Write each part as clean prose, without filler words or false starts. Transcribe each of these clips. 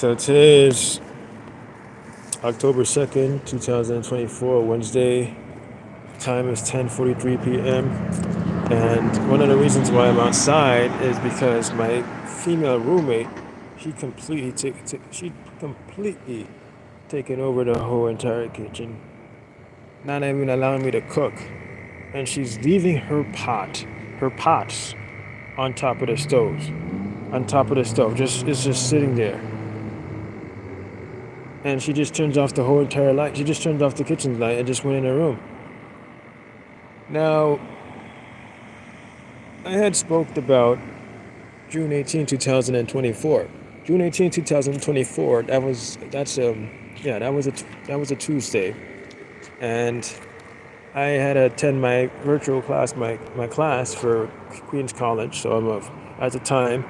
So today is October 2nd, 2024, Wednesday. Time is 10:43 p.m. And one of the reasons why I'm outside is because my female roommate, she completely taken over the whole entire kitchen, not even allowing me to cook. And she's leaving her pots on top of the stove, just it's just sitting there. And she just turns off the whole entire light. She just turned off the kitchen light and just went in her room. Now, I had spoke about June 18, 2024. June 18, 2024. That was a Tuesday, and I had to attend my virtual class, my class for Queens College. So at the time,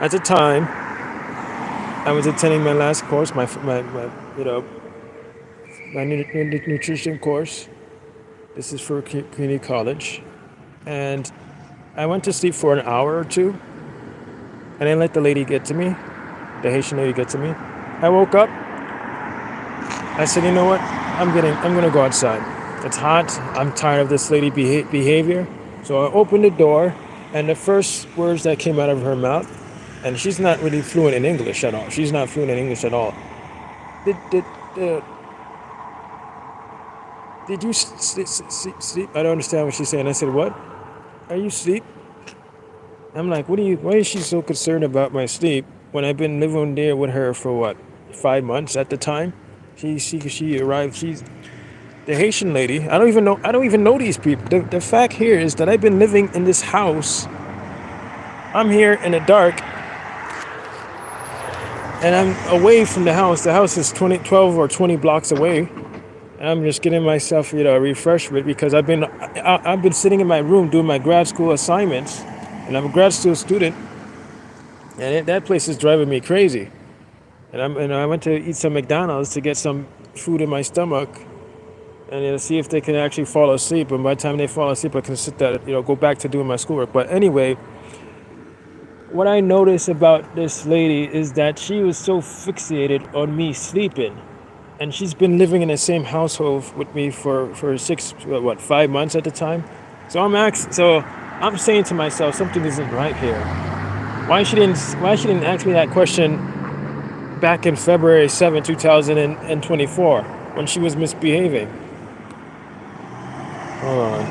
at the time, I was attending my last course, my nutrition course. This is for community college, and I went to sleep for an hour or two, and I let the lady get to me, the Haitian lady get to me. I woke up. I said, you know what? I'm gonna go outside. It's hot. I'm tired of this lady behavior. So I opened the door, and the first words that came out of her mouth, and she's not really fluent in English at all. She's not fluent in English at all. Did, uh, did you sleep? I don't understand what she's saying. I said, what? Are you asleep? I'm like, why is she so concerned about my sleep when I've been living there with her for what, 5 months at the time? She arrived. She's the Haitian lady. I don't even know these people. The fact here is that I've been living in this house. I'm here in the dark, and I'm away from the house. The house is 12 or 20 blocks away. And I'm just getting myself, a refreshment because I've been sitting in my room doing my grad school assignments, and I'm a grad school student, and that place is driving me crazy. And I went to eat some McDonald's to get some food in my stomach, and see if they can actually fall asleep. And by the time they fall asleep, I can sit there, go back to doing my schoolwork. But anyway, what I noticed about this lady is that she was so fixated on me sleeping, and she's been living in the same household with me for 5 months at the time. So I'm saying to myself, something isn't right here. Why she didn't ask me that question back in February 7, 2024, when she was misbehaving? Hold on.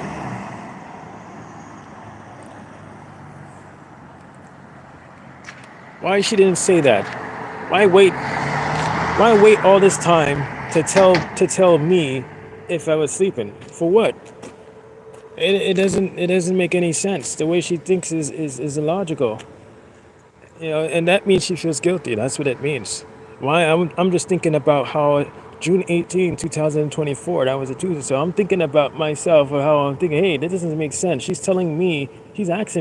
Why she didn't say that? Why wait? Why wait all this time to tell me if I was sleeping? For what? It doesn't make any sense. The way she thinks is illogical. And that means she feels guilty. That's what it means. Why? I'm just thinking about how June 18, 2024, that was a Tuesday. So I'm thinking about myself, or how I'm thinking, hey, that doesn't make sense. She's asking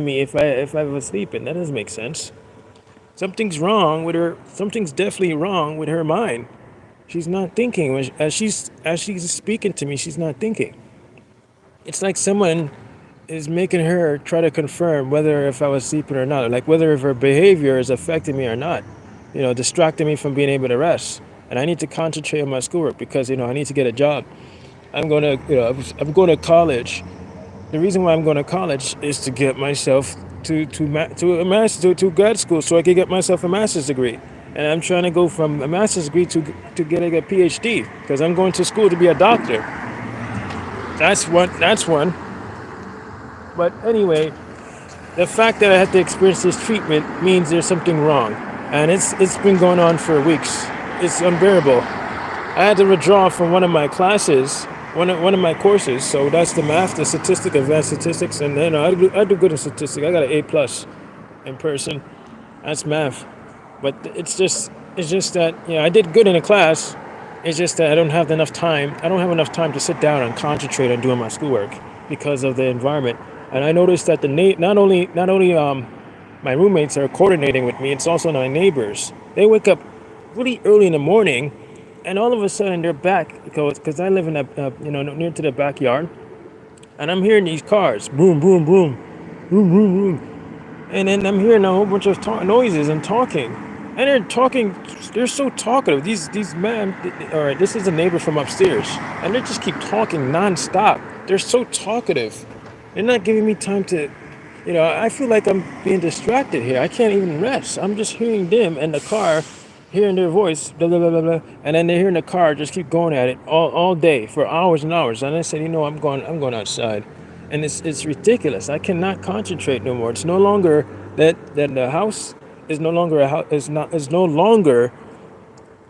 me if I was sleeping. That doesn't make sense. Something's wrong with her. Something's definitely wrong with her mind. She's not thinking as she's speaking to me. She's not thinking. It's like someone is making her try to confirm whether if I was sleeping or not, or like whether if her behavior is affecting me or not. Distracting me from being able to rest. And I need to concentrate on my schoolwork because I need to get a job. I'm going to college. The reason why I'm going to college is to get myself to grad school so I can get myself a master's degree. And I'm trying to go from a master's degree to getting a PhD because I'm going to school to be a doctor. That's one. But anyway, the fact that I had to experience this treatment means there's something wrong, and it's been going on for weeks. It's unbearable. I had to withdraw from one of my classes, one of my courses. So that's the math, advanced statistics, and then I do good in statistics. I got an A+ in person. That's math. But it's just that I did good in the class. It's just that I don't have enough time. I don't have enough time to sit down and concentrate on doing my schoolwork because of the environment. And I noticed that not only my roommates are coordinating with me, it's also my neighbors. They wake up really early in the morning, and all of a sudden they're back because I live in near to the backyard, and I'm hearing these cars, boom, boom, boom, boom, boom, boom, and then I'm hearing a whole bunch of noises and talking. and they're talking. They're so talkative. These men. All right, this is a neighbor from upstairs, and they just keep talking nonstop. They're so talkative. They're not giving me time to. I feel like I'm being distracted here. I can't even rest. I'm just hearing them in the car, hearing their voice, blah blah blah blah blah, and then they're hearing the car just keep going at it all day for hours and hours. And I said, I'm going outside, and it's ridiculous. I cannot concentrate no more. It's no longer that the house is no longer a house is no longer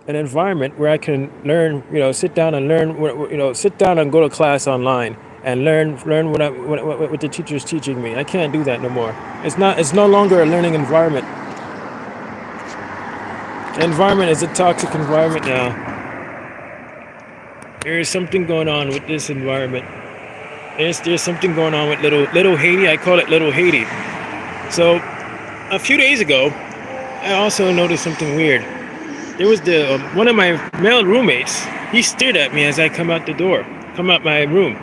an environment where I can learn, sit down and learn, sit down and go to class online and learn what the teacher is teaching me. I can't do that no more. It's no longer a learning environment. The environment is a toxic environment now. There is something going on with this environment. There's something going on with little Haiti. I call it little Haiti. So a few days ago, I also noticed something weird. There was one of my male roommates. He stared at me as I come out my room,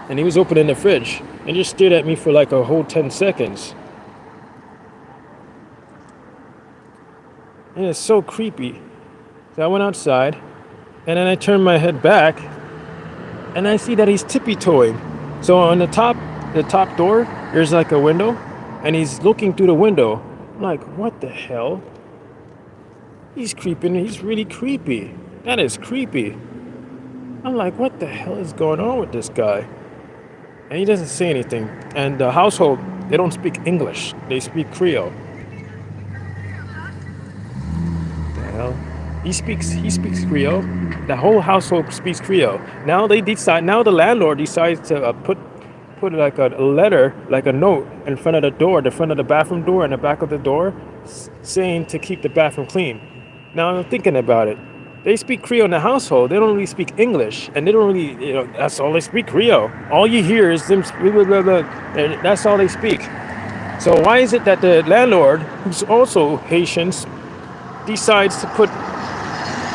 and he was opening the fridge and just stared at me for like a whole 10 seconds. And it's so creepy. So I went outside, and then I turned my head back, and I see that he's tippy-toeing. So on the top door, there's like a window, and he's looking through the window. I'm like, what the hell? He's creeping. He's really creepy. That is creepy. I'm like, what the hell is going on with this guy? And he doesn't say anything. And the household, they don't speak English. They speak Creole. The hell? He speaks Creole. The whole household speaks Creole. Now the landlord decides to put like a letter, like a note in front of the door, the front of the bathroom door and the back of the door, saying to keep the bathroom clean. Now I'm thinking about it. They speak Creole in the household. They don't really speak English, and they don't really, that's all they speak, Creole. All you hear is them, blah, blah, blah, and that's all they speak. So why is it that the landlord, who's also Haitian, decides to put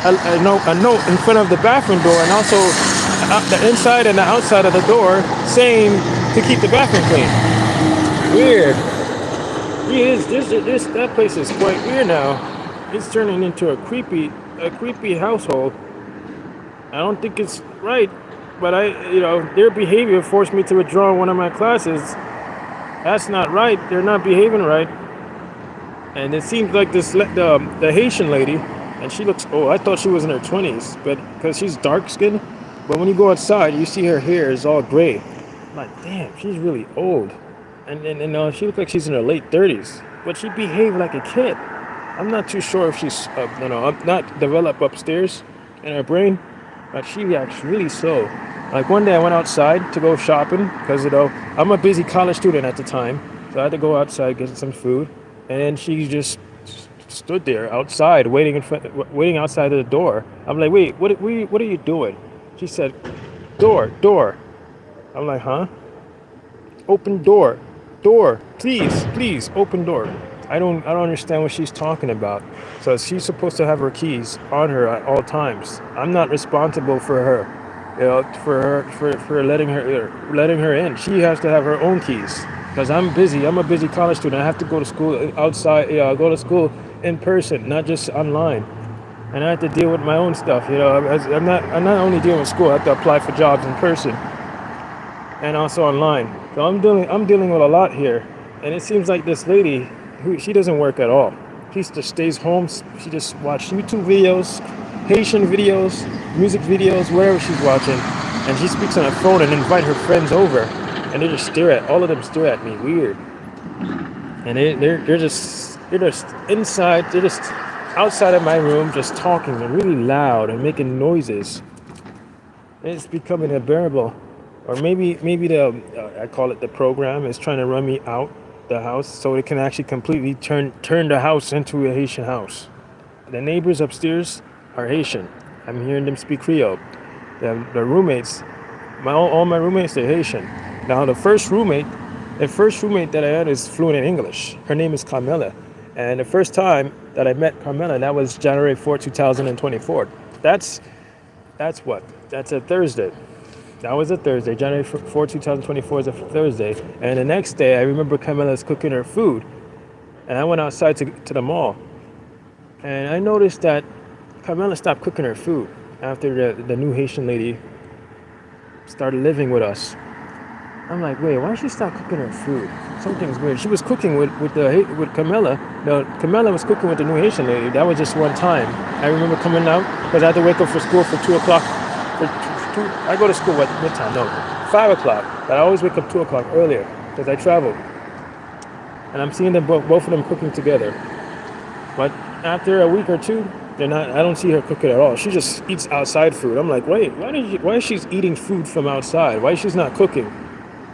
a note in front of the bathroom door and also the inside and the outside of the door saying to keep the bathroom clean? Weird. That place is quite weird now. It's turning into a creepy household. I don't think it's right, but their behavior forced me to withdraw one of my classes. That's not right. They're not behaving right. And it seems like the Haitian lady, and she looks, I thought she was in her 20s, but because she's dark skinned, but when you go outside, you see her hair is all gray. I'm like, damn, she's really old. And she looked like she's in her late 30s, but she behaved like a kid. I'm not too sure if she's, not developed upstairs in her brain, but she acts really slow. Like one day I went outside to go shopping because, I'm a busy college student at the time, so I had to go outside, get some food, and she just stood there outside waiting outside of the door. I'm like, wait, what are you doing? She said, door. I'm like, huh? Open door, please, open door. I don't understand what she's talking about. So she's supposed to have her keys on her at all times. I'm not responsible for her, for letting her in. She has to have her own keys because I'm busy. I'm a busy college student. I have to go to school outside. Go to school in person, not just online. And I have to deal with my own stuff. I'm not only dealing with school. I have to apply for jobs in person and also online. So I'm dealing with a lot here. And it seems like this lady, she doesn't work at all. She just stays home. She just watches YouTube videos, Haitian videos, music videos, wherever she's watching. And she speaks on her phone and invite her friends over. And they just all of them stare at me weird. And they're just inside, they're just outside of my room just talking and really loud and making noises. It's becoming unbearable. Or maybe I call it the program, is trying to run me out the house so it can actually completely turn the house into a Haitian house. The neighbors upstairs are Haitian. I'm hearing them speak Creole. The roommates, all my roommates, they're Haitian. Now the first roommate that I had is fluent in English. Her name is Carmela. And the first time that I met Carmela, that was January 4, 2024. That's a Thursday. That was a Thursday. January 4, 2024 is a Thursday. And the next day, I remember Carmela's cooking her food. And I went outside to the mall. And I noticed that Carmela stopped cooking her food after the new Haitian lady started living with us. I'm like, wait, why did she stop cooking her food? Something's weird. She was cooking with Camilla. No, Camilla was cooking with the new Haitian lady. That was just one time. I remember coming out because I had to wake up for school for 2 o'clock. I go to school what time? No, 5 o'clock. But I always wake up 2 o'clock earlier because I travel. And I'm seeing them both of them cooking together. But after a week or two, they're not. I don't see her cooking at all. She just eats outside food. I'm like, wait, why is she eating food from outside? Why is she not cooking?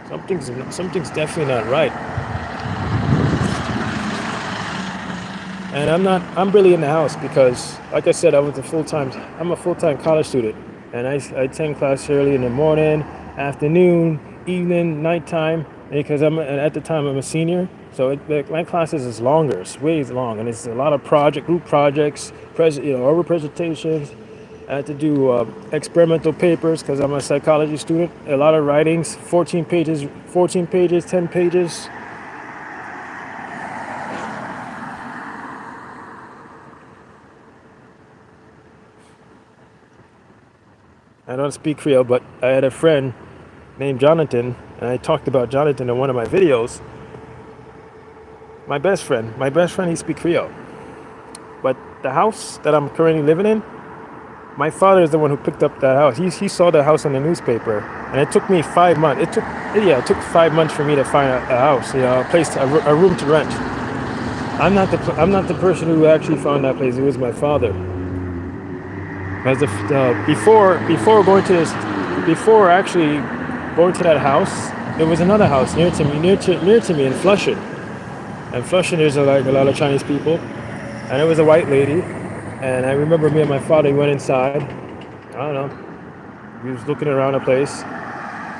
Something's definitely not right. And I'm really in the house because, like I said, I'm a full-time college student. And I attend class early in the morning, afternoon, evening, nighttime, because at the time I'm a senior. So my classes is longer, it's way long, and it's a lot of group projects, oral presentations. I had to do experimental papers because I'm a psychology student. A lot of writings, 14 pages, 10 pages. I don't speak Creole, but I had a friend named Jonathan, and I talked about Jonathan in one of my videos. My best friend, he speaks Creole. But the house that I'm currently living in, my father is the one who picked up that house. He saw the house in the newspaper, and it took me 5 months. It took 5 months for me to find a house, a room to rent. I'm not the person who actually found that place. It was my father. As before actually going to that house, there was another house near to me in Flushing. And Flushing, there's like a lot of Chinese people, and it was a white lady. And I remember me and my father went inside. I don't know. We was looking around the place,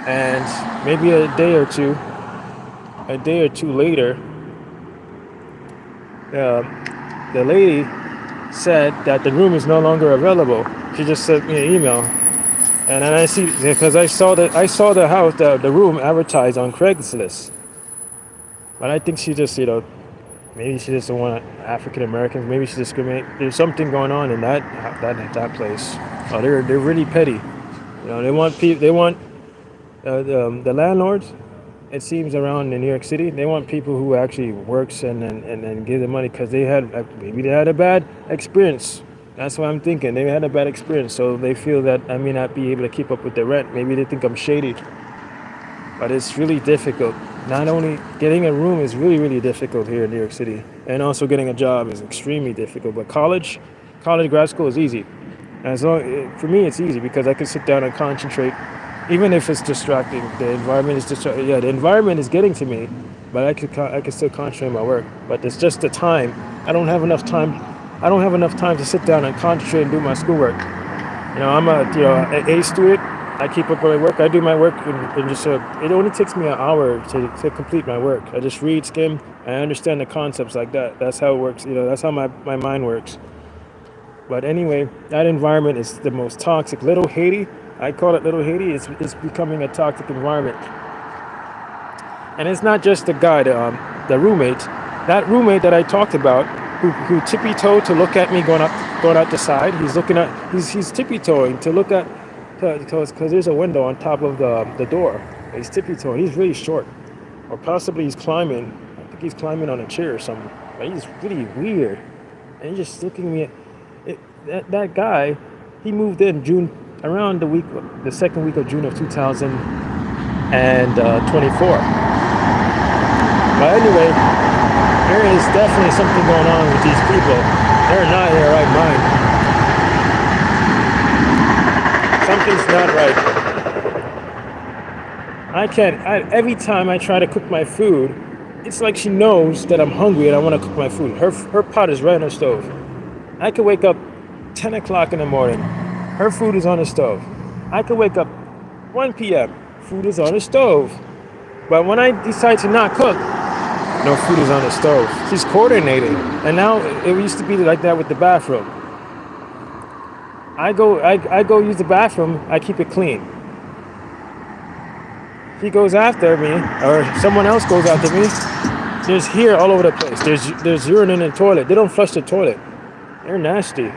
and maybe a day or two later, the lady said that the room is no longer available. She just sent me an email, and then I see because I saw the house, the room advertised on Craigslist. But I think she just, maybe she just don't want African Americans. Maybe she discriminate. There's something going on in that place. Oh, they're really petty. They want people. They want the landlords. It seems around in New York City, they want people who actually works and give them money because maybe they had a bad experience. That's what I'm thinking. They had a bad experience, so they feel that I may not be able to keep up with the rent. Maybe they think I'm shady. But it's really difficult. Not only getting a room is really, really difficult here in New York City, and also getting a job is extremely difficult. But grad school is easy. For me, it's easy because I can sit down and concentrate, even if it's distracting. The environment is distracting. Yeah, the environment is getting to me, but I can still concentrate on my work. But it's just the time. I don't have enough time. I don't have enough time to sit down and concentrate and do my schoolwork. I'm an A student. I keep up with my work. I do my work and just it only takes me an hour to complete my work. I just read, skim, and I understand the concepts like that. That's how it works. That's how my mind works. But anyway, that environment is the most toxic. Little Haiti, I call it Little Haiti. It's becoming a toxic environment. And it's not just the guy, the roommate. That roommate that I talked about, who tippy-toed to look at me going out the side. He's tippy-toeing to look at. Because there's a window on top of the door. He's tippy-toeing. He's really short. Or possibly he's climbing. I think he's climbing on a chair or something. But he's really weird. And he's just looking at me. That guy, he moved in around the second week of June of 2024. But anyway, there is definitely something going on with these people. They're not in their right mind. Something's not right. Every time I try to cook my food, it's like she knows that I'm hungry and I want to cook my food. Her pot is right on the stove. I could wake up 10 o'clock in the morning. Her food is on the stove. I could wake up 1 p.m. Food is on the stove. But when I decide to not cook, no food is on the stove. She's coordinating. And now it used to be like that with the bathroom. I go use the bathroom, I keep it clean. He goes after me, or someone else goes after me. There's hair all over the place. There's urine in the toilet. They don't flush the toilet. They're nasty.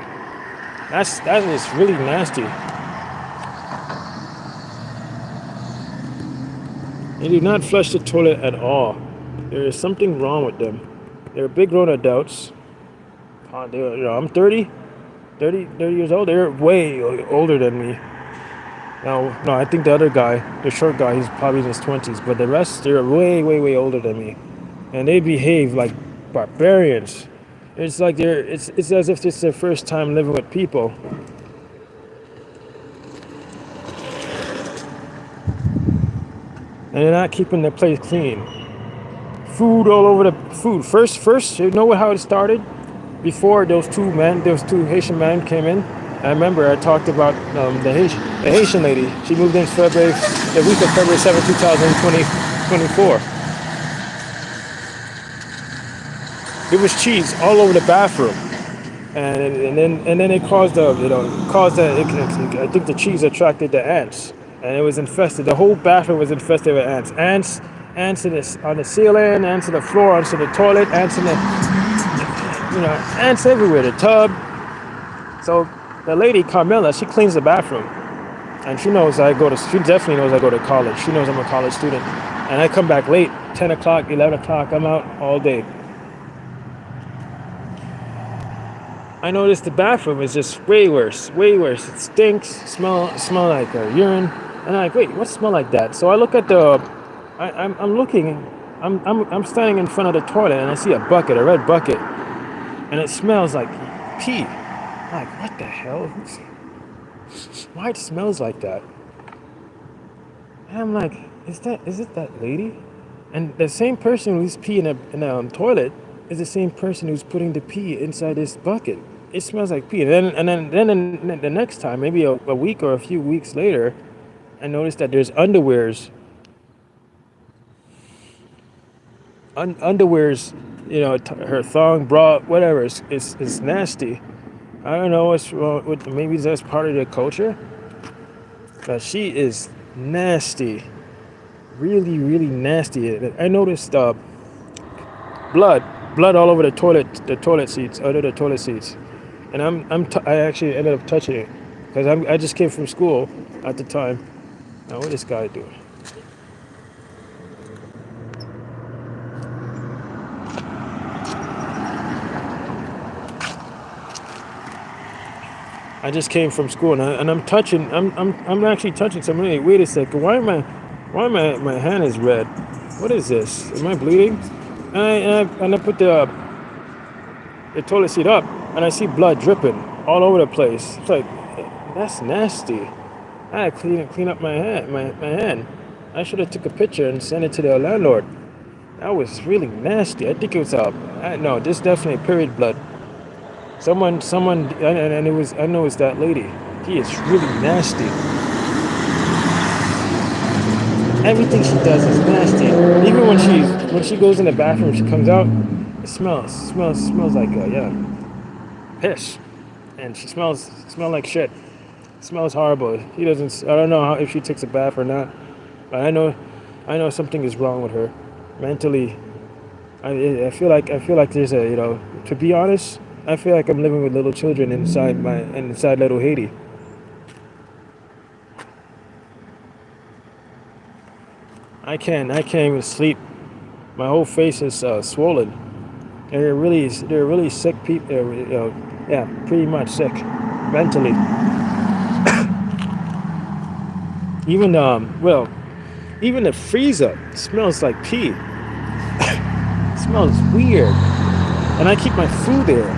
That is really nasty. They do not flush the toilet at all. There is something wrong with them. They're big grown adults. I'm 30 years old. They're way older than me. No, I think the other guy, the short guy, he's probably in his 20s. But the rest, they're way, way, way older than me. And they behave like barbarians. It's like it's as if it's their first time living with people. And they're not keeping their place clean. Food all over the food. First, you know how it started? Before those two Haitian men came in. I remember I talked about the Haitian lady. She moved in the week of February 7, 2024. There was cheese all over the bathroom, and then it caused I think the cheese attracted the ants, and it was infested. The whole bathroom was infested with ants. Ants on the ceiling, ants on the floor, ants on the toilet, ants in the ants everywhere. The tub. So the lady Carmela, she cleans the bathroom, and she definitely knows I go to college. She knows I'm a college student, and I come back late, 10 o'clock, 11 o'clock. I'm out all day. I noticed the bathroom is just way worse, way worse. It stinks, smell like urine, and I'm like, wait, what smell like that? So I look at I'm looking, I'm standing in front of the toilet, and I see a red bucket, and it smells like pee. I'm like, what the hell? Why it smells like that? And I'm like, is it that lady? And the same person who's peeing in a toilet is the same person who's putting the pee inside this bucket. It smells like pee. And then the next time, maybe a week or a few weeks later, I noticed that there's underwears, her thong, bra, whatever, is nasty. I don't know what's wrong with. Maybe that's part of the culture, but she is nasty, really, really nasty. I noticed blood all over the toilet seats, under the toilet seats, and I actually ended up touching it because I just came from school at the time. Now what this guy doing? I just came from school, and I'm actually touching something. Wait a second, why my hand is red? What is this? Am I bleeding? And I put the toilet seat up, and I see blood dripping all over the place. It's like, that's nasty. I had to clean up my hand. I should have took a picture and sent it to the landlord. That was really nasty. I think it was no, this definitely period blood. Someone, and I know it's that lady. She is really nasty. Everything she does is nasty. Even when she goes in the bathroom, she comes out, it smells like piss, and she smells like shit. It smells horrible. She doesn't. I don't know if she takes a bath or not, but I know something is wrong with her mentally. I feel like there's to be honest. I feel like I'm living with little children inside little Haiti. I can't even sleep. My whole face is swollen. They're really sick people. Pretty much sick mentally. Even even the freezer smells like pee. It smells weird, and I keep my food there.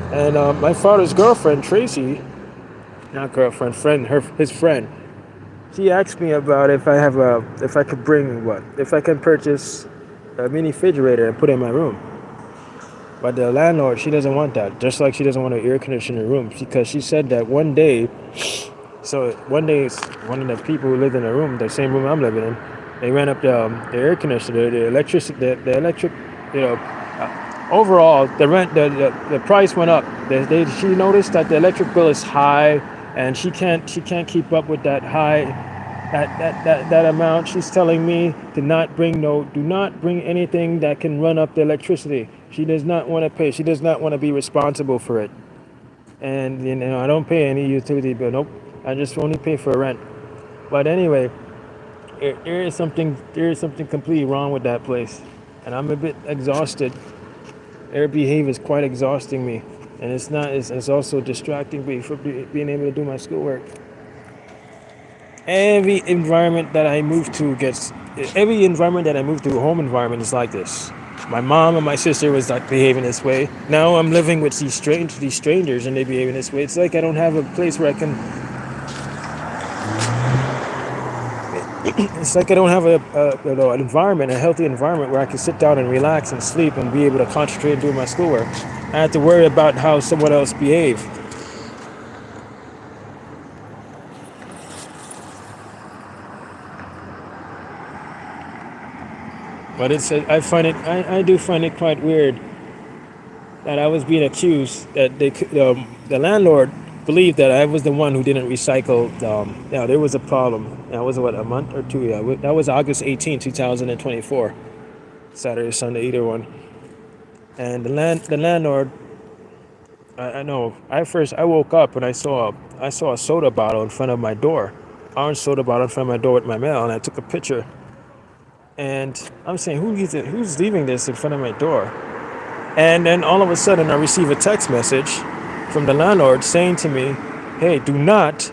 And my father's girlfriend, Tracy, not girlfriend, his friend, she asked me about if I can purchase a mini refrigerator and put it in my room. But the landlord, she doesn't want that, just like she doesn't want an air conditioner in her room, because she said that one day, one of the people who lived in the room, the same room I'm living in, they ran up the air conditioner, the electric, overall, the price went up. She noticed that the electric bill is high, and she can't keep up with that high That amount. She's telling me to not bring no, do not bring anything that can run up the electricity. She does not want to pay. She does not want to be responsible for it. And I don't pay any utility bill. Nope. I just only pay for rent. But anyway, there is something completely wrong with that place, and I'm a bit exhausted. Their behavior is quite exhausting me, and it's not. It's also distracting me from being able to do my schoolwork. Every environment that I move to gets. Every environment that I move to, home environment is like this. My mom and my sister was like behaving this way. Now I'm living with these strangers, and they behave in this way. It's like I don't have a place where I can. It's like I don't have an environment, a healthy environment where I can sit down and relax and sleep and be able to concentrate and do my schoolwork. I have to worry about how someone else behave. But I do find it quite weird that I was being accused that the landlord believed that I was the one who didn't recycle. There was a problem. That was what, a month or two. Yeah, that was August 18, 2024, Saturday, Sunday, either one. And the landlord, I know. I woke up and I saw a soda bottle in front of my door, orange soda bottle in front of my door with my mail, and I took a picture. And I'm saying, who leaves it? Who's leaving this in front of my door? And then all of a sudden, I receive a text message from the landlord saying to me, "Hey, do not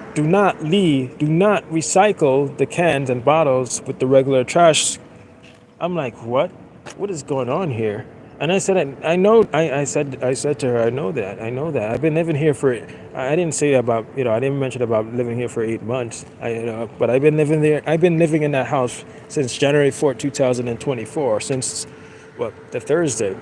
recycle the cans and bottles with the regular trash." I'm like, what? What is going on here? And I said, I know. I said to her, I know that. I've been living here for. I didn't say about, I didn't mention about living here for 8 months. But I've been living there. I've been living in that house since January 4th, 2024, since what, the Thursday.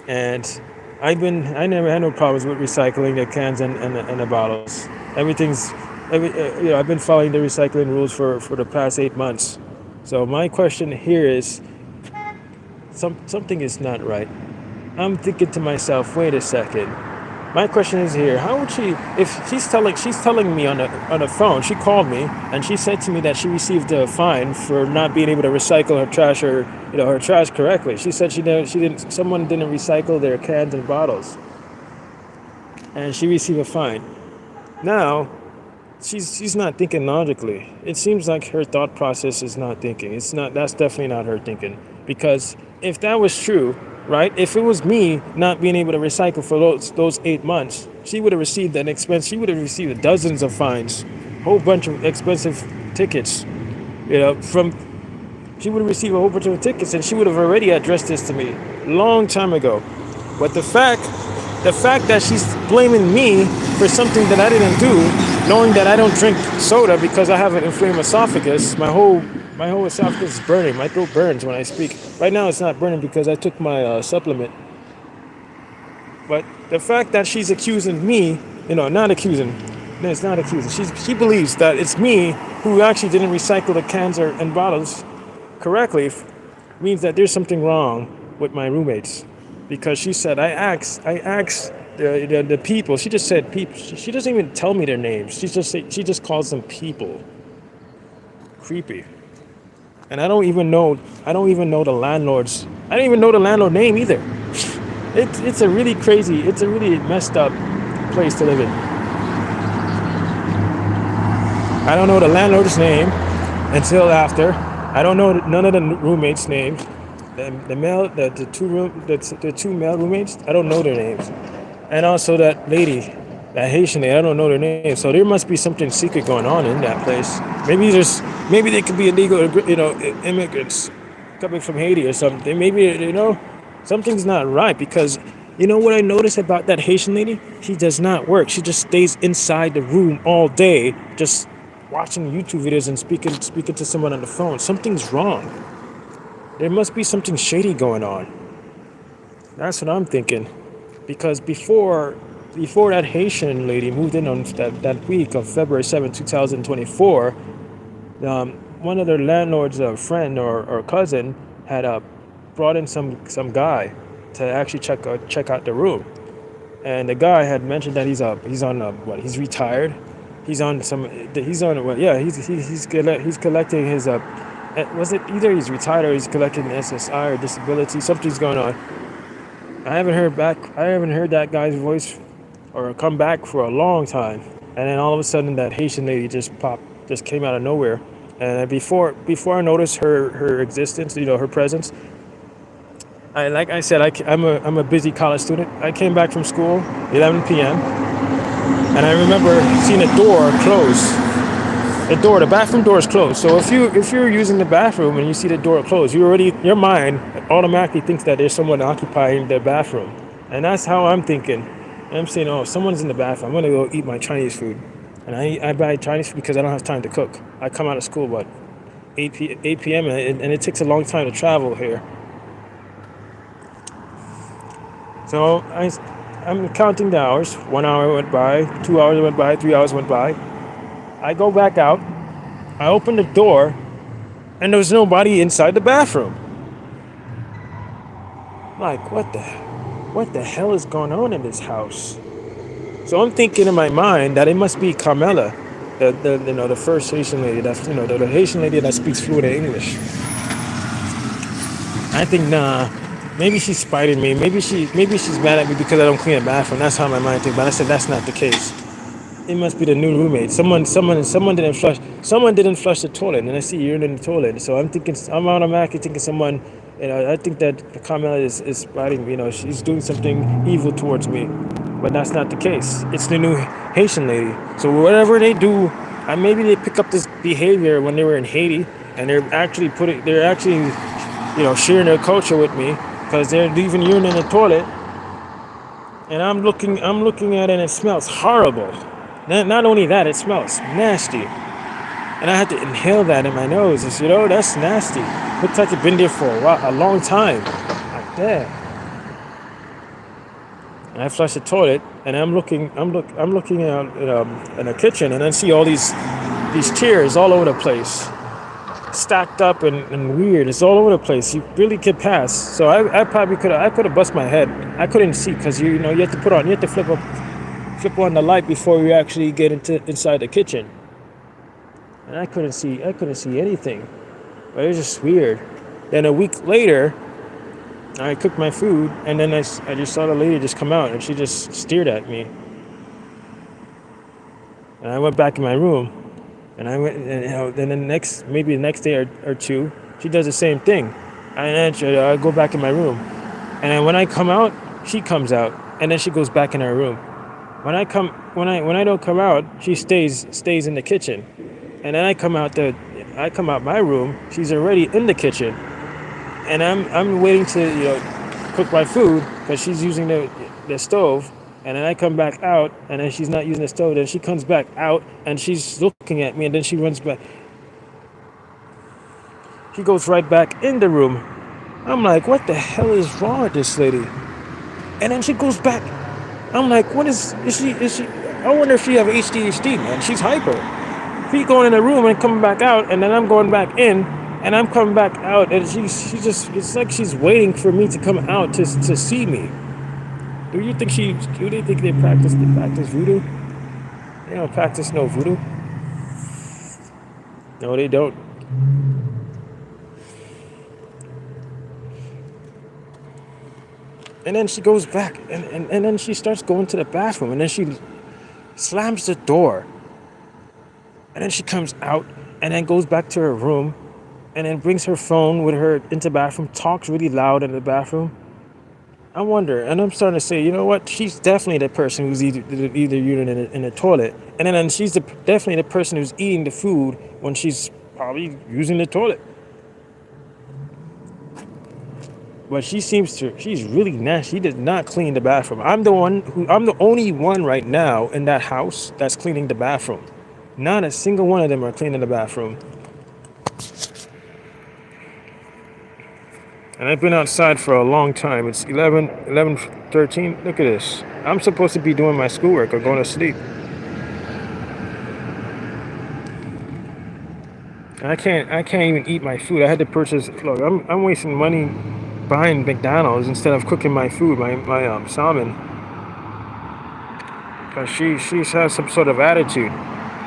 And I never had no problems with recycling the cans and the bottles. Everything's, I've been following the recycling rules for the past 8 months. So my question here is, something is not right. I'm thinking to myself, wait a second. My question is here: how would she, if she's telling me on the phone, she called me and she said to me that she received a fine for not being able to recycle her trash, or her trash correctly. She said someone didn't recycle their cans and bottles, and she received a fine. Now she's not thinking logically. It seems like her thought process is not thinking. It's not. That's definitely not her thinking. Because if that was true, right? If it was me not being able to recycle for those 8 months, she would have received an expense. She would have received dozens of fines, whole bunch of expensive tickets. From She would have received a whole bunch of tickets, and she would have already addressed this to me long time ago. But the fact that she's blaming me for something that I didn't do, knowing that I don't drink soda because I have an inflamed esophagus, my whole esophagus is burning. My throat burns when I speak. Right now, it's not burning because I took my supplement. But the fact that she's accusing me, not accusing, no, it's not accusing. She believes that it's me who actually didn't recycle the cans and bottles correctly, means that there's something wrong with my roommates. Because she said, I asked the people. She just said people. She doesn't even tell me their names. She just calls them people. Creepy. And I don't even know the landlord's. I don't even know the landlord name either. It's a really crazy. It's a really messed up place to live in. I don't know the landlord's name until after. I don't know none of the roommates' names. The two male roommates. I don't know their names. And also that lady, that Haitian lady. I don't know their name. So there must be something secret going on in that place. Maybe they could be illegal, immigrants coming from Haiti or something. Maybe something's not right, because what I notice about that Haitian lady? She does not work. She just stays inside the room all day, just watching YouTube videos and speaking to someone on the phone. Something's wrong. There must be something shady going on. That's what I'm thinking. Because before that Haitian lady moved in on that week of February 7th, 2024, one of their landlord's friend or cousin had brought in some guy to actually check out the room. And the guy had mentioned that he's on he's retired, He's on some. He's on. Well, yeah. He's collecting his. Was it either he's retired or he's collecting SSI or disability? Something's going on. I haven't heard back. I haven't heard that guy's voice or come back for a long time. And then all of a sudden, that Haitian lady just came out of nowhere. And before I noticed her existence, her presence, like I said, I'm a busy college student. I came back from school 11 p.m. and I remember seeing a door close. The bathroom door is closed. So if you're using the bathroom and you see the door closed, your mind automatically thinks that there's someone occupying the bathroom, and that's how I'm thinking. And I'm saying, oh, someone's in the bathroom. I'm gonna go eat my Chinese food, and I buy Chinese food because I don't have time to cook. I come out of school about 8 p.m. And it takes a long time to travel here. So I'm counting the hours. 1 hour went by, 2 hours went by, 3 hours went by. I go back out. I open the door, and there was nobody inside the bathroom. Like, what the hell is going on in this house? So I'm thinking in my mind that it must be Carmela, the first Haitian lady, the Haitian lady that speaks fluent English. I think, nah, maybe she's spiting me. Maybe she's mad at me because I don't clean the bathroom. That's how my mind thinks. But I said that's not the case. It must be the new roommate. Someone didn't flush. Someone didn't flush the toilet, and I see urine in the toilet. So I'm automatically thinking someone. I think that Carmela is spiting me. She's doing something evil towards me, but that's not the case. It's the new Haitian lady. So whatever they do, maybe they pick up this behavior when they were in Haiti, and they're actually sharing their culture with me because they're leaving urine in the toilet, and I'm looking at it and it smells horrible. Not only that, it smells nasty. And I had to inhale that in my nose. That's nasty. Looks like it's been there for a long time. Like that. And I flush the toilet, and I'm looking out in the kitchen, and I see all these chairs all over the place, stacked up and weird. It's all over the place. You really could pass. So I probably could have bust my head. I couldn't see because you have to flip on the light before you actually get inside the kitchen. And I couldn't see anything. But it was just weird. Then a week later, I cooked my food, and then I just saw the lady just come out, and she just stared at me. And I went back in my room, and then maybe the next day or two, she does the same thing. And then I go back in my room, and then when I come out, she comes out, and then she goes back in her room. When I don't come out, she stays in the kitchen, and then I come out my room. She's already in the kitchen, and I'm waiting to cook my food because she's using the stove, and then I come back out, and then she's not using the stove. Then she comes back out, and she's looking at me, and then she runs back. She goes right back in the room. I'm like, what the hell is wrong with this lady? And then she goes back. I'm like, what is she? I wonder if she have ADHD, man. She's hyper. She going in the room and coming back out, and then I'm going back in, and I'm coming back out, and she just, it's like she's waiting for me to come out to see me. Do they think they practice voodoo? They don't practice no voodoo. No, they don't. And then she goes back, and then she starts going to the bathroom, and then she slams the door. And then she comes out, and then goes back to her room, and then brings her phone with her into the bathroom, talks really loud in the bathroom. I wonder, and I'm starting to say, you know what? She's definitely the person who's either urinating in the toilet, and then she's definitely the person who's eating the food when she's probably using the toilet. But she's really nasty. She did not clean the bathroom. I'm the only one right now in that house that's cleaning the bathroom. Not a single one of them are cleaning the bathroom. And I've been outside for a long time. It's 13. Look at this. I'm supposed to be doing my schoolwork or going to sleep. And I can't even eat my food. I had to purchase. Look, I'm wasting money buying McDonald's instead of cooking my food, my salmon. Because she has some sort of attitude.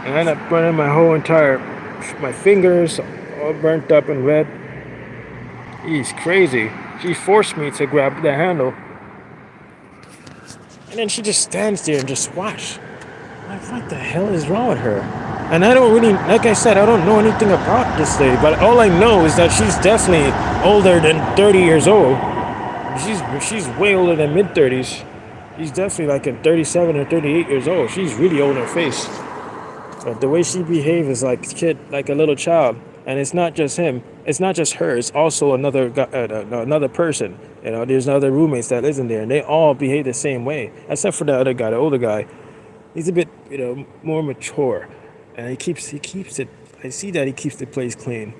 and I ended up burning my fingers all burnt up and red. He's crazy. She forced me to grab the handle, and then she just stands there and just watch. Like, what the hell is wrong with her? And I don't really, like I said, I don't know anything about this lady, but all I know is that she's definitely older than 30 years old. She's way older than mid 30s. She's definitely like in 37 or 38 years old. She's really old in her face. But the way she behaves is like like a little child. And it's not just him. It's not just her. It's also another person. You know, there's other roommates that lives in there, and they all behave the same way, except for the other guy, the older guy. He's a bit, more mature, and he keeps it. I see that he keeps the place clean.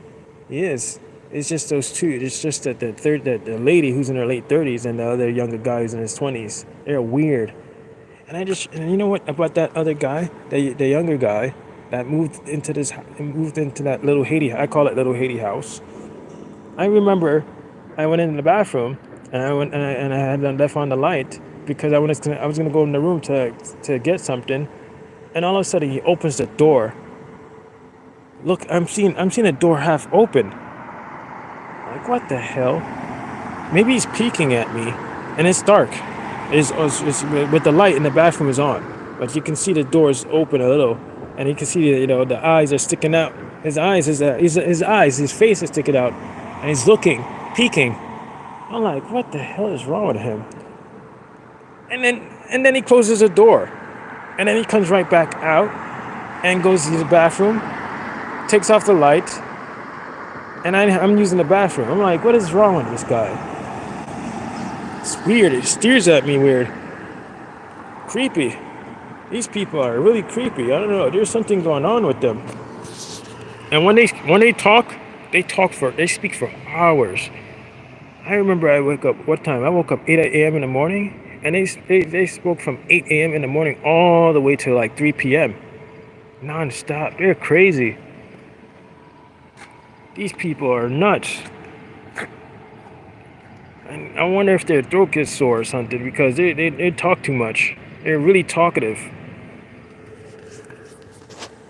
He is. It's just those two. It's just that the lady who's in her late 30s and the other younger guy who's in his 20s. They're weird. And you know what about that other guy, the younger guy that moved into that little Haiti. I call it little Haiti house. I remember I went in the bathroom and I had left on the light because I was gonna go in the room to get something, and all of a sudden he opens the door. Look, I'm seeing a door half open. Like, what the hell? Maybe he's peeking at me, and it's dark. It's with the light in the bathroom is on, but you can see the doors open a little, and you can see the eyes are sticking out. His face is sticking out, and he's looking, peeking. I'm like, what the hell is wrong with him? And then he closes the door, and then he comes right back out, and goes to the bathroom, takes off the light, and I'm using the bathroom. I'm like, what is wrong with this guy? It's weird. It steers at me weird. Creepy. These people are really creepy. I don't know. There's something going on with them. And when they talk, they speak for hours. I remember I woke up, what time? I woke up 8 a.m. in the morning, and they spoke from 8 a.m. in the morning all the way to like 3 p.m. Non-stop. They're crazy. These people are nuts. And I wonder if their throat gets sore or something because they talk too much. They're really talkative.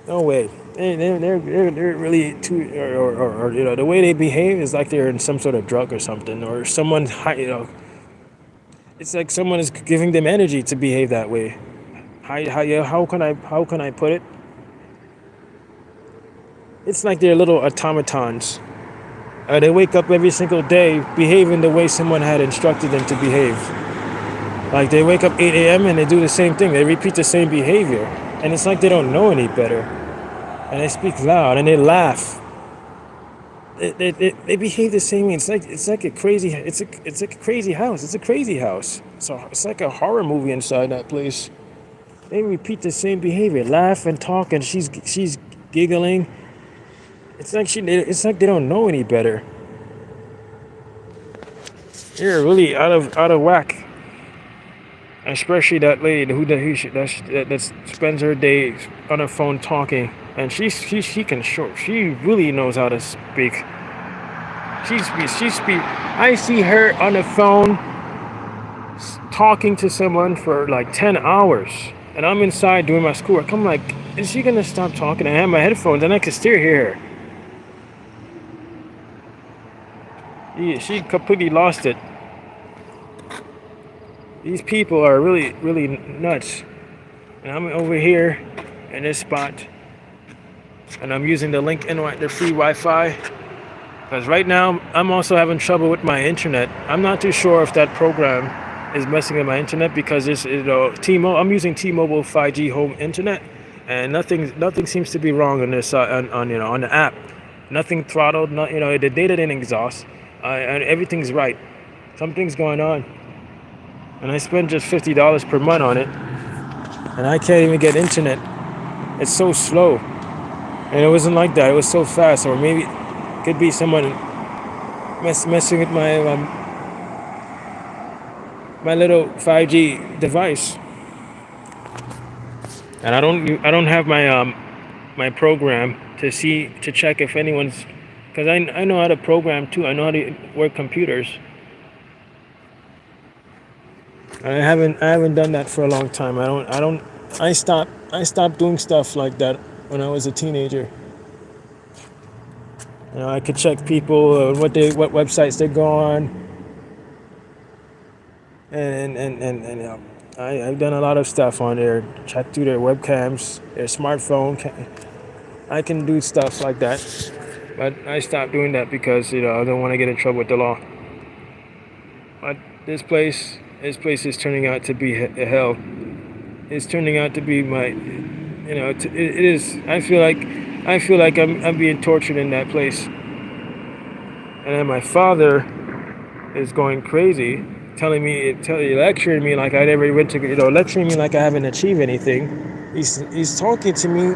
No way. They're really too, or the way they behave is like they're in some sort of drug or something, or someone, it's like someone is giving them energy to behave that way. How can I put it? It's like they're little automatons. They wake up every single day behaving the way someone had instructed them to behave. Like they wake up 8 a.m. and they do the same thing. They repeat the same behavior. And it's like they don't know any better. And they speak loud and they laugh. They behave the same way. It's like a crazy house. It's a crazy house. So it's like a horror movie inside that place. They repeat the same behavior, laugh and talk, and she's giggling. It's like they don't know any better. They're really out of whack. Especially that lady that spends her day on her phone talking, and she really knows how to speak. She speak. I see her on the phone talking to someone for like 10 hours, and I'm inside doing my schoolwork. I'm like, is she gonna stop talking? I have my headphones, and I can still hear her. Yeah, she completely lost it. These people are really, really nuts. And I'm over here in this spot, and I'm using the the free Wi-Fi. Because right now, I'm also having trouble with my internet. I'm not too sure if that program is messing with my internet because it's T-Mobile. I'm using T-Mobile 5G home internet, and nothing seems to be wrong on this on the app. Nothing throttled. Not the data didn't exhaust, and everything's right. Something's going on, and I spend just $50 per month on it, and I can't even get internet. It's so slow, and it wasn't like that. It was so fast, or maybe it could be someone messing with my little 5G device. And I don't have my program to check if anyone's, because I know how to program too. I know how to work computers. I haven't done that for a long time. I stopped doing stuff like that when I was a teenager. I could check people what websites they go on, and I've done a lot of stuff on there. Check through their webcams, their smartphone. I can do stuff like that, but I stopped doing that because I don't want to get in trouble with the law. But this place is turning out to be hell. It's turning out to be it is. I feel like I'm being tortured in that place, and then my father is going crazy, lecturing me like I never went to, lecturing me like I haven't achieved anything. He's talking to me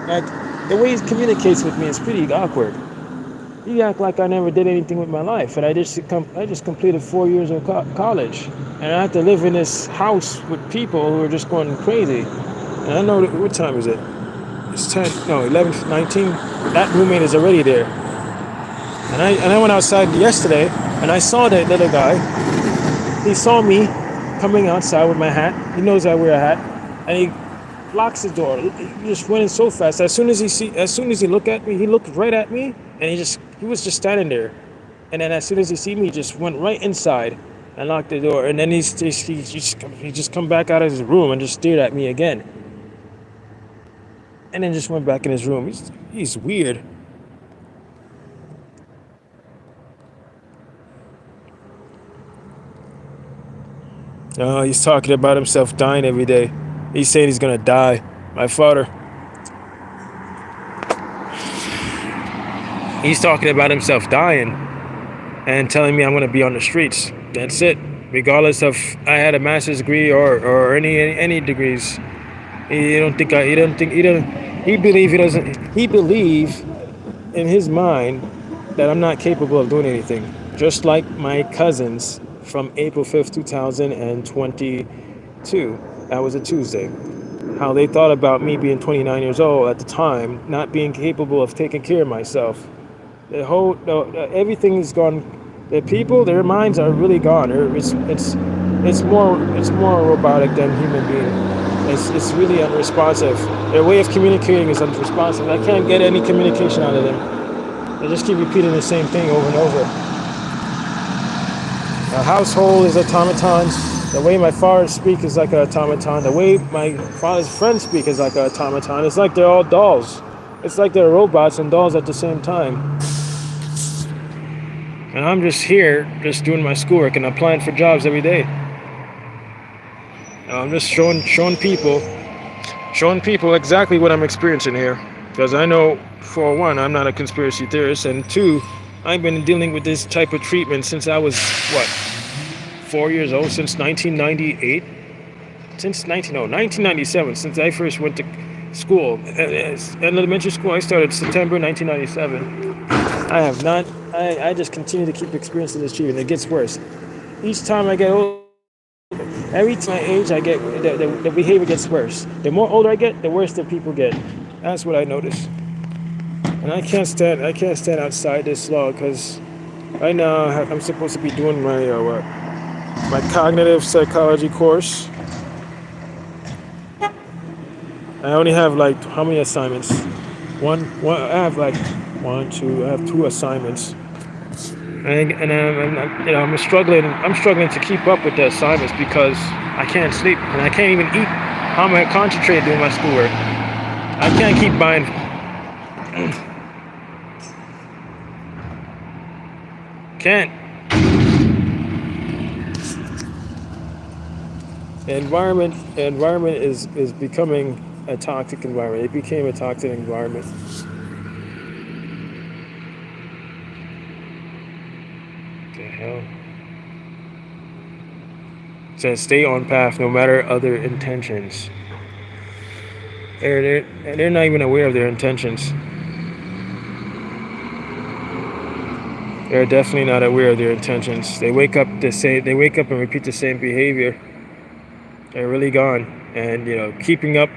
like the way he communicates with me is pretty awkward. He act like I never did anything with my life, and I just completed 4 years of college, and I have to live in this house with people who are just going crazy. And I know what time is it? It's 10, no, 11, 19. That roommate is already there, and I went outside yesterday, and I saw that little guy. He saw me coming outside with my hat. He knows I wear a hat, and he locks the door. He just went in so fast. As soon as he looked at me, he looked right at me, and he was just standing there. And then as soon as he see me, he just went right inside and locked the door. And then he just come back out of his room and just stared at me again. And then just went back in his room. He's weird. He's talking about himself dying every day. He's saying he's gonna die. My father. He's talking about himself dying and telling me I'm gonna be on the streets. That's it. Regardless of I had a master's degree or any degrees. He don't think I. He don't think he don't. He believe he doesn't. He believe in his mind that I'm not capable of doing anything. Just like my cousins from April 5th, 2022. That was a Tuesday. How they thought about me being 29 years old at the time, not being capable of taking care of myself. Everything is gone. The people, their minds are really gone. It's more robotic than human being. It's really unresponsive. Their way of communicating is unresponsive. I can't get any communication out of them. They just keep repeating the same thing over and over. Our household is automatons. The way my father speaks is like an automaton. The way my father's friends speak is like an automaton. It's like they're all dolls. It's like they're robots and dolls at the same time. And I'm just here, just doing my schoolwork and applying for jobs every day. I'm just showing people exactly what I'm experiencing here. Because I know, for one, I'm not a conspiracy theorist, and two, I've been dealing with this type of treatment since I was, 4 years old, since 1998? Since 1997, since I first went to school. Elementary school, I started September 1997. I just continue to keep experiencing this treatment. It gets worse. Each time I get older, every time I age, I get the behavior gets worse. The more older I get, the worse the people get. That's what I notice. And I can't stand outside this law because right now I'm supposed to be doing my cognitive psychology course. I only have how many assignments? I have I have two assignments. I'm struggling. I'm struggling to keep up with the assignments because I can't sleep and I can't even eat. How am I concentrating doing my schoolwork? I can't keep buying. Can't. The environment is becoming a toxic environment. It became a toxic environment. What the hell? It says stay on path no matter other intentions. They're not even aware of their intentions. They're definitely not aware of their intentions. They wake up and repeat the same behavior. They're really gone. And keeping up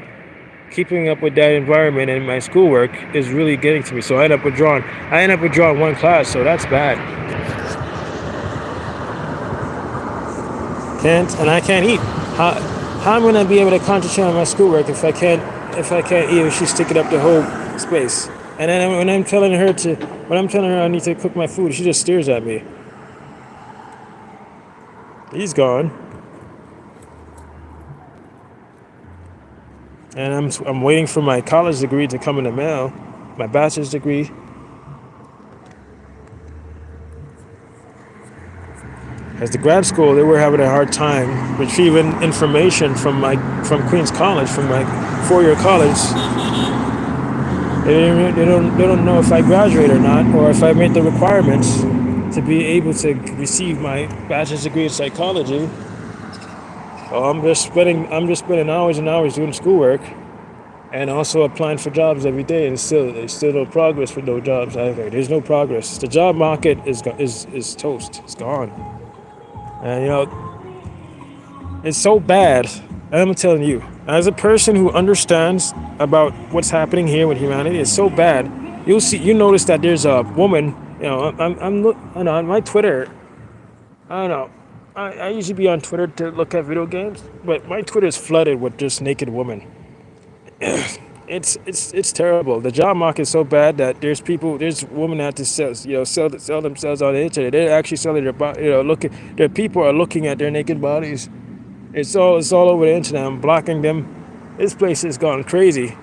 with that environment and my schoolwork is really getting to me. So I end up withdrawing one class, so that's bad. I can't eat. How am I gonna be able to concentrate on my schoolwork if I can't if I can't eat, if she's taking up the whole space. And then when I'm telling her I need to cook my food, she just stares at me. He's gone, and I'm waiting for my college degree to come in the mail, my bachelor's degree. As the grad school, they were having a hard time retrieving information from Queens College, from my four-year college. They don't know if I graduate or not, or if I meet the requirements to be able to receive my bachelor's degree in psychology. So I'm just spending hours and hours doing schoolwork, and also applying for jobs every day, and there's still no progress for no jobs either. There's no progress. The job market is toast. It's gone. And it's so bad. And I'm telling you, as a person who understands about what's happening here with humanity, it's so bad. You notice that there's a woman. On my Twitter. I don't know. I usually be on Twitter to look at video games, but my Twitter is flooded with just naked women. It's terrible. The job market is so bad that there's women that have to sell themselves on the internet. They're actually selling their body. Their people are looking at their naked bodies. It's all over the internet. I'm blocking them. This place has gone crazy.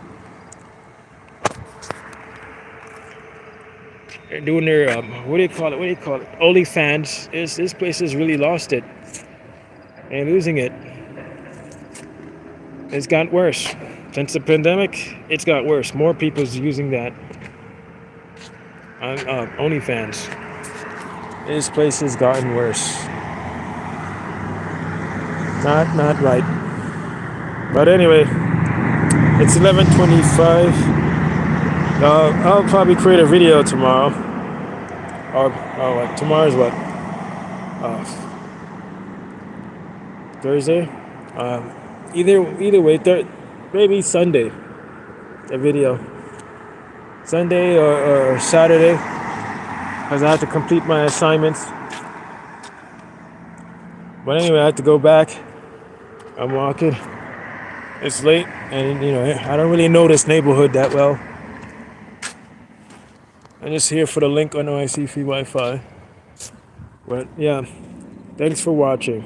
They're doing their what do you call it? OnlyFans. This place has really lost it. And losing it. It's gotten worse. Since the pandemic, it's got worse. More people's using that on OnlyFans. This place has gotten worse. Not right. But anyway, it's 11:25. I'll probably create a video tomorrow. Tomorrow's what? Thursday. Either way, maybe Sunday. A video. Sunday or Saturday, because I have to complete my assignments. But anyway, I have to go back. I'm walking. It's late, and I don't really know this neighborhood that well. I'm just here for the link on OIC free Wi-Fi. But yeah, thanks for watching.